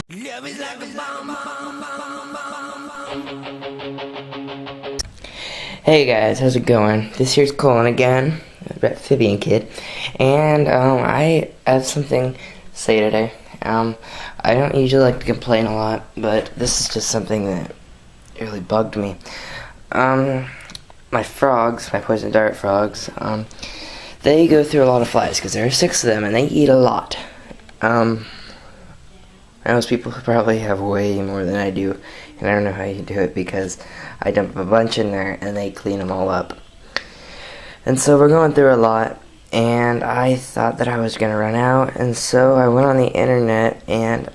Love is like a bomb, bomb, bomb, bomb. Hey guys, how's it going? This here's Colin again, rephibiankid, and I have something to say today. I don't usually like to complain a lot, but this is just something that really bugged me. My frogs, my poison dart frogs, they go through a lot of flies because there are 6 of them, and they eat a lot. Most people probably have way more than I do, and I don't know how you do it because I dump a bunch in there and they clean them all up. And so we're going through a lot, and I thought that I was going to run out, and so I went on the internet, and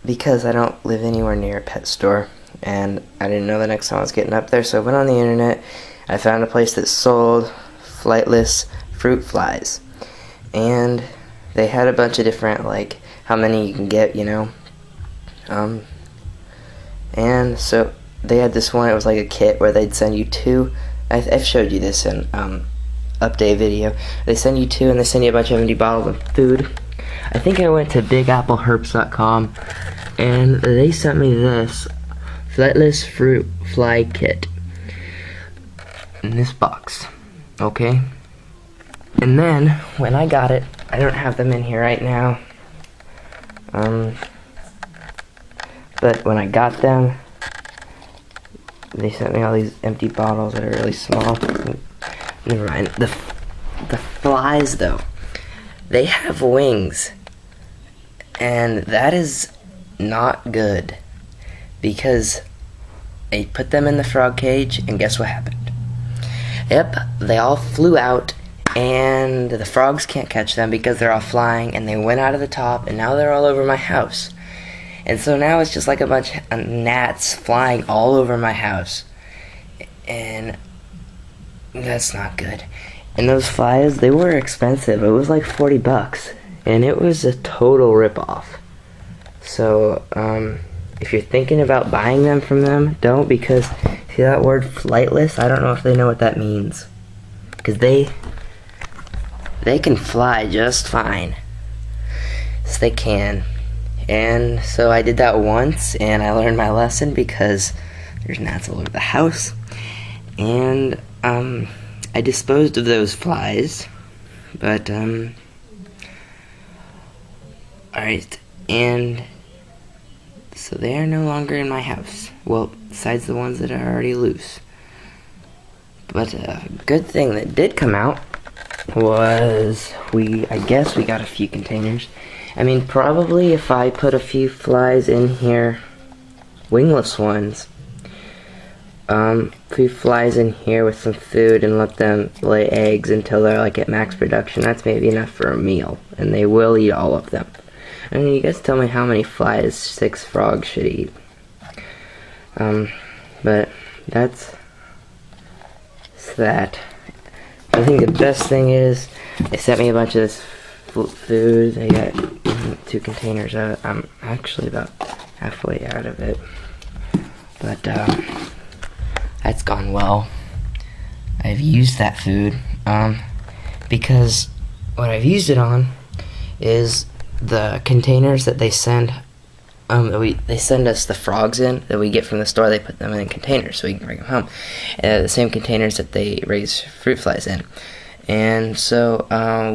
because I don't live anywhere near a pet store, and I didn't know the next time I was getting up there, so I went on the internet. I found a place that sold flightless fruit flies, and they had a bunch of different, like, how many you can get, you know. And so they had this one. It was like a kit where they'd send you 2. I've showed you this in update video. They send you 2, and they send you a bunch of empty bottles of food. I think I went to bigapple.herbs.com, and they sent me this flightless fruit fly kit in this box. Okay. And then when I got it, I don't have them in here right now. But when I got them, they sent me all these empty bottles that are really small. Never mind. The flies, though, they have wings, and that is not good because they put them in the frog cage, and guess what happened? Yep, they all flew out, and the frogs can't catch them because they're all flying, and they went out of the top, and now they're all over my house. And so now it's just like a bunch of gnats flying all over my house. And that's not good. And those flies, they were expensive. It was like $40. And it was a total ripoff. So, if you're thinking about buying them from them, don't, because see that word flightless? I don't know if they know what that means. Because they can fly just fine. Yes, they can. And so I did that once, and I learned my lesson because there's gnats all over the house. And I disposed of those flies, but alright, and so they are no longer in my house. Well, besides the ones that are already loose. But a good thing that did come out was I guess we got a few containers. I mean, probably if I put a few flies in here, wingless ones, few flies in here with some food and let them lay eggs until they're like at max production, that's maybe enough for a meal, and they will eat all of them. I mean, you guys tell me how many flies 6 frogs should eat. But that's that. I think the best thing is they sent me a bunch of this food. They got 2 containers of it. I'm actually about halfway out of it, but that's gone well. I've used that food because what I've used it on is the containers that they send. They send us the frogs in that we get from the store. They put them in containers so we can bring them home. The same containers that they raise fruit flies in. And so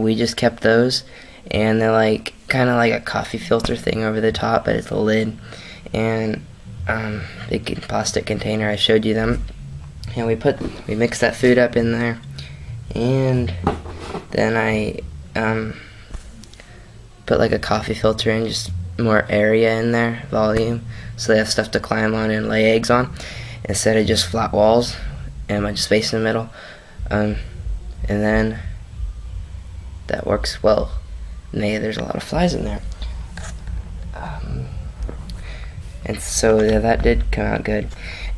we just kept those, and they're like kind of like a coffee filter thing over the top, but it's a lid, and big plastic container. I showed you them, and we mixed that food up in there, and then I put like a coffee filter in, just more area in there, volume, so they have stuff to climb on and lay eggs on instead of just flat walls and a bunch of space in the middle. And then that works well. And there's a lot of flies in there. And so yeah, that did come out good.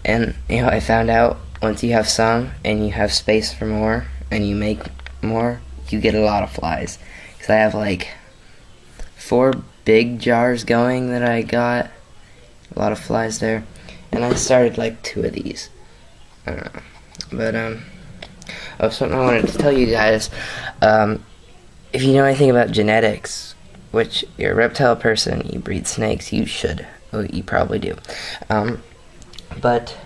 And you know, I found out once you have some and you have space for more and you make more, you get a lot of flies. Because I have like 4 big jars going that I got. A lot of flies there. And I started like 2 of these. I don't know. But something I wanted to tell you guys. If you know anything about genetics, which you're a reptile person, you breed snakes, you should Well, you probably do. But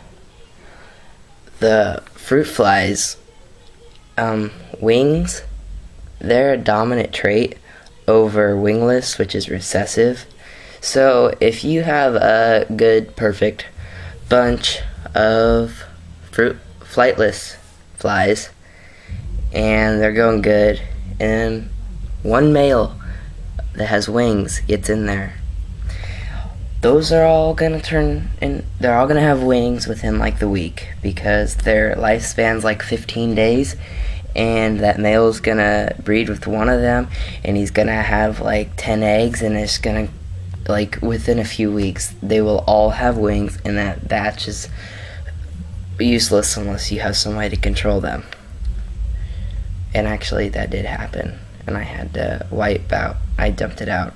the fruit flies, wings, they're a dominant trait over wingless, which is recessive. So if you have a good, perfect bunch of flightless flies, and they're going good, and one male that has wings gets in there, those are all gonna turn in, they're all gonna have wings within like the week, because their lifespan's like 15 days, and that male's gonna breed with one of them, and he's gonna have like 10 eggs, and it's gonna, like, within a few weeks they will all have wings, and that batch is useless unless you have some way to control them. And actually that did happen, and I had to I dumped it out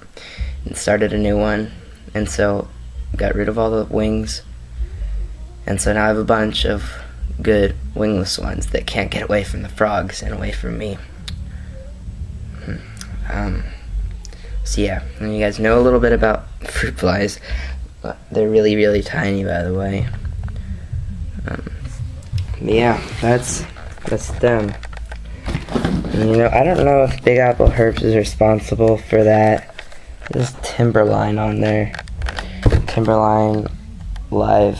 and started a new one, and so got rid of all the wings, and so now I have a bunch of good wingless ones that can't get away from the frogs and away from me. So yeah, and you guys know a little bit about fruit flies. They're really, really tiny, by the way. Yeah, that's them. And, you know, I don't know if Big Apple Herbs is responsible for that. There's Timberline on there. Timberline live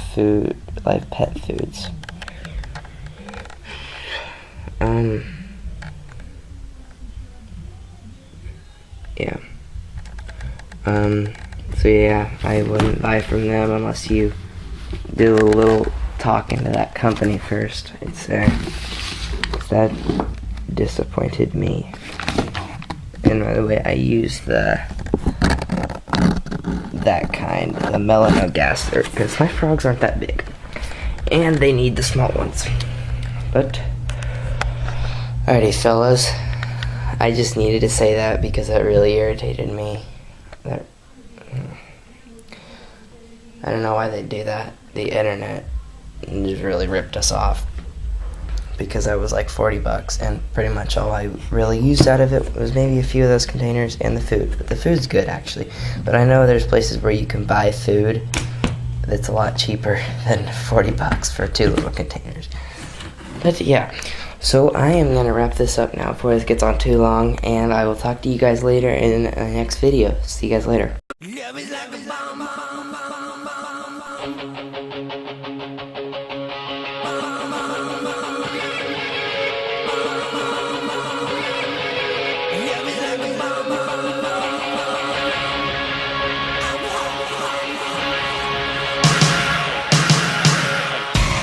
pet foods. Yeah. So yeah, I wouldn't buy from them unless you do a little talking to that company first, I'd say. That disappointed me. And by the way, I use that kind, the melanogaster, because my frogs aren't that big, and they need the small ones. But alrighty, fellas, I just needed to say that because that really irritated me. I don't know why they do that. The internet just really ripped us off, because I was like $40, and pretty much all I really used out of it was maybe a few of those containers and the food. But the food's good, actually. But I know there's places where you can buy food that's a lot cheaper than $40 for 2 little containers. But yeah, so I am going to wrap this up now before this gets on too long, and I will talk to you guys later in the next video. See you guys later.